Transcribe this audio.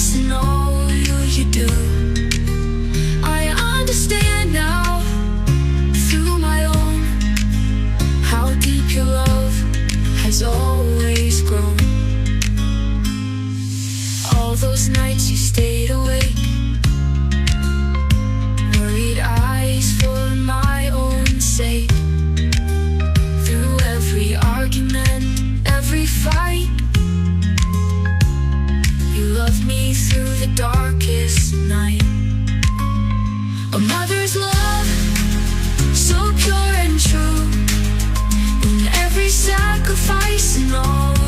sacrifice in all you do. I understand now, through my own, how deep your love has always grown. All those nights you stayed awake, worried eyes for my own sake. Through every argument, every fight, you loved me through the darkest night. A mother's love, so pure and true, in every sacrifice and all